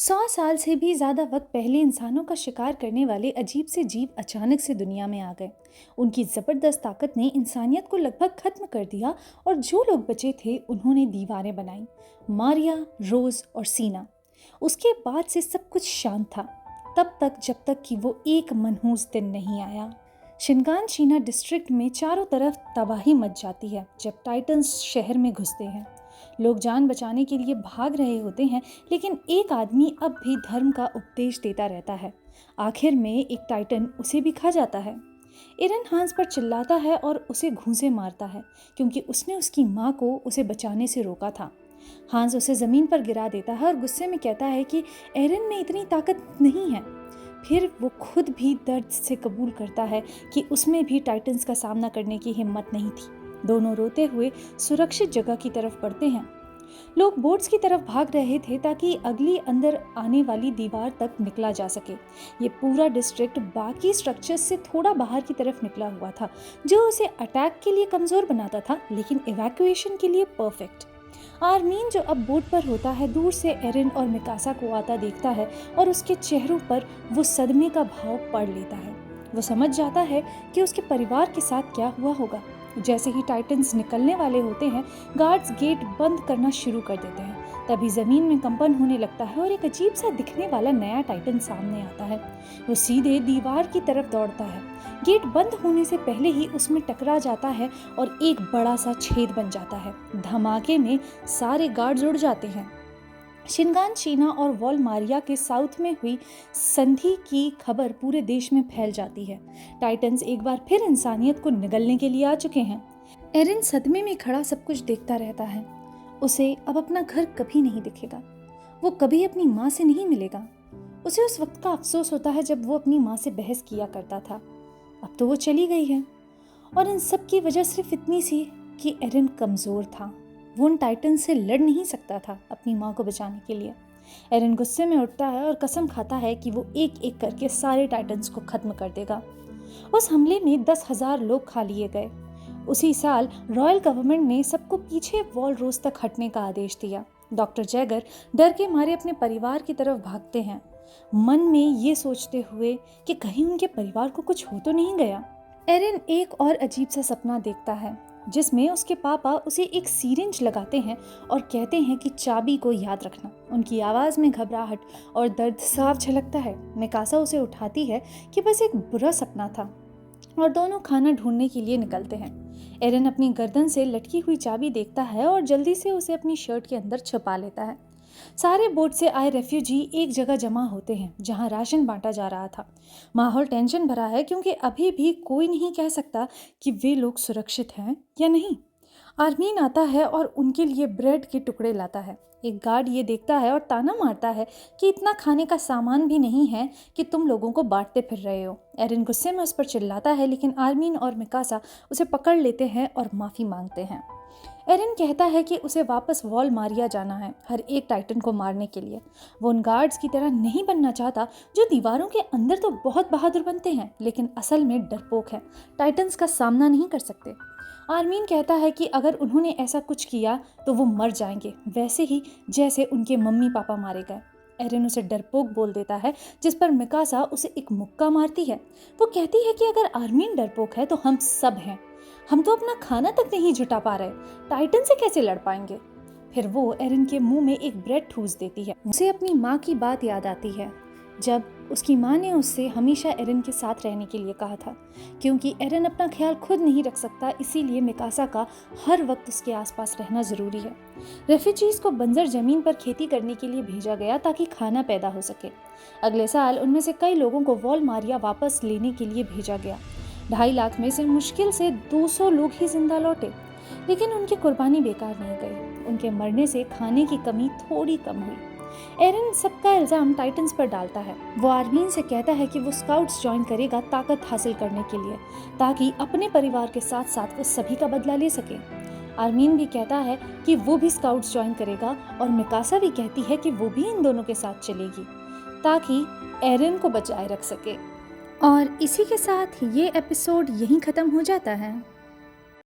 100 साल से भी ज़्यादा वक्त पहले इंसानों का शिकार करने वाले अजीब से जीव अचानक से दुनिया में आ गए। उनकी ज़बरदस्त ताकत ने इंसानियत को लगभग खत्म कर दिया और जो लोग बचे थे उन्होंने दीवारें बनाई। मारिया, रोज़ और सीना। उसके बाद से सब कुछ शांत था, तब तक जब तक कि वो एक मनहूस दिन नहीं आया। शिनगानशीना डिस्ट्रिक्ट में चारों तरफ तबाही मच जाती है जब टाइटन्स शहर में घुसते हैं। लोग जान बचाने के लिए भाग रहे होते हैं, लेकिन एक आदमी अब भी धर्म का उपदेश देता रहता है। आखिर में एक टाइटन उसे भी खा जाता है। एरन हांस पर चिल्लाता है और उसे घूंसे मारता है क्योंकि उसने उसकी माँ को उसे बचाने से रोका था। हांस उसे ज़मीन पर गिरा देता है और गुस्से में कहता है कि एरन में इतनी ताकत नहीं है। फिर वो खुद भी दर्द से कबूल करता है कि उसमें भी टाइटन्स का सामना करने की हिम्मत नहीं थी। दोनों रोते हुए सुरक्षित जगह की तरफ बढ़ते हैं। लोग बोट्स की तरफ भाग रहे थे ताकि अगली अंदर आने वाली दीवार तक निकला जा सके। ये पूरा डिस्ट्रिक्ट बाकी स्ट्रक्चर्स से थोड़ा बाहर की तरफ निकला हुआ था, जो उसे अटैक के लिए कमज़ोर बनाता था लेकिन इवैक्यूएशन के लिए परफेक्ट। आर्मीन, जो अब बोट पर होता है, दूर से एरन और मिकासा को आता देखता है और उसके चेहरों पर वो सदमे का भाव पढ़ लेता है। वो समझ जाता है कि उसके परिवार के साथ क्या हुआ होगा। जैसे ही टाइटन्स निकलने वाले होते हैं, गार्ड्स गेट बंद करना शुरू कर देते हैं। तभी ज़मीन में कंपन होने लगता है और एक अजीब सा दिखने वाला नया टाइटन सामने आता है। वो सीधे दीवार की तरफ दौड़ता है। गेट बंद होने से पहले ही उसमें टकरा जाता है और एक बड़ा सा छेद बन जाता है। धमाके में सारे गार्ड्स उड़ जाते हैं। शिनगानशीना और वॉल मारिया के साउथ में हुई संधि की खबर पूरे देश में फैल जाती है। टाइटन्स एक बार फिर इंसानियत को निगलने के लिए आ चुके हैं। एरन सदमे में खड़ा सब कुछ देखता रहता है। उसे अब अपना घर कभी नहीं दिखेगा। वो कभी अपनी माँ से नहीं मिलेगा। उसे उस वक्त का अफसोस होता है जब वो अपनी माँ से बहस किया करता था। अब तो वो चली गई है और इन सब की वजह सिर्फ इतनी सी कि एरन कमज़ोर था। वो उन टाइटन से लड़ नहीं सकता था अपनी माँ को बचाने के लिए। एरन गुस्से में उठता है और कसम खाता है कि वो एक एक करके सारे टाइटन्स को खत्म कर देगा। उस हमले में 10,000 लोग खा लिए गए। उसी साल रॉयल गवर्नमेंट ने सबको पीछे वॉल रोज तक हटने का आदेश दिया। डॉक्टर जैगर डर के मारे अपने परिवार की तरफ भागते हैं, मन में ये सोचते हुए कि कहीं उनके परिवार को कुछ हो तो नहीं गया। एरन एक और अजीब सा सपना देखता है जिसमें उसके पापा उसे एक सीरिंज लगाते हैं और कहते हैं कि चाबी को याद रखना। उनकी आवाज़ में घबराहट और दर्द साफ झलकता है। मिकासा उसे उठाती है कि बस एक बुरा सपना था और दोनों खाना ढूंढने के लिए निकलते हैं। एरन अपनी गर्दन से लटकी हुई चाबी देखता है और जल्दी से उसे अपनी शर्ट के अंदर छुपा लेता है। सारे बोट से आए रेफ्यूजी एक जगह जमा होते हैं जहां राशन बांटा जा रहा था। माहौल टेंशन भरा है क्योंकि अभी भी कोई नहीं कह सकता कि वे लोग सुरक्षित हैं या नहीं। आर्मीन आता है और उनके लिए ब्रेड के टुकड़े लाता है। एक गार्ड ये देखता है और ताना मारता है कि इतना खाने का सामान भी नहीं है कि तुम लोगों को बांटते फिर रहे हो। एरन गुस्से में उस पर चिल्लाता है, लेकिन आर्मीन और मिकासा उसे पकड़ लेते हैं और माफ़ी मांगते हैं। एरन कहता है कि उसे वापस वॉल मारिया जाना है, हर एक टाइटन को मारने के लिए। वो उन गार्ड्स की तरह नहीं बनना चाहता जो दीवारों के अंदर तो बहुत बहादुर बनते हैं लेकिन असल में डरपोक हैं, टाइटन्स का सामना नहीं कर सकते। आर्मीन कहता है कि अगर उन्होंने ऐसा कुछ किया तो वो मर जाएंगे, वैसे ही जैसे उनके मम्मी पापा मारे गए। एरन उसे डरपोक बोल देता है, जिस पर मिकासा उसे एक मुक्का मारती है। वो कहती है कि अगर आर्मीन डरपोक है तो हम सब हैं। हम तो अपना खाना तक नहीं जुटा पा रहे, टाइटन से कैसे लड़ पाएंगे। फिर वो एरन के मुंह में एक ब्रेड ठूस देती है। उसे अपनी माँ की बात याद आती है जब उसकी माँ ने उससे हमेशा एरन के साथ रहने के लिए कहा था। क्योंकि एरन अपना ख्याल खुद नहीं रख सकता, इसीलिए मिकासा का हर वक्त उसके आसपास रहना ज़रूरी है। रेफ्यूजीज़ को बंजर ज़मीन पर खेती करने के लिए भेजा गया ताकि खाना पैदा हो सके। अगले साल उनमें से कई लोगों को वॉल मारिया वापस लेने के लिए भेजा गया। 2.5 लाख में से मुश्किल से 200 लोग ही जिंदा लौटे, लेकिन उनकी कुर्बानी बेकार नहीं गई। उनके मरने से खाने की कमी थोड़ी कम हुई। एरन सबका इल्ज़ाम टाइटन्स पर डालता है। वो आर्मीन से कहता है कि वो स्काउट्स ज्वाइन करेगा ताकत हासिल करने के लिए, ताकि अपने परिवार के साथ साथ वो सभी का बदला ले सके। आर्मीन भी कहता है कि वो भी स्काउट्स ज्वाइन करेगा और मिकासा भी कहती है कि वो भी इन दोनों के साथ चलेगी ताकि एरन को बचाए रख सके। और इसी के साथ ये एपिसोड यहीं ख़त्म हो जाता है।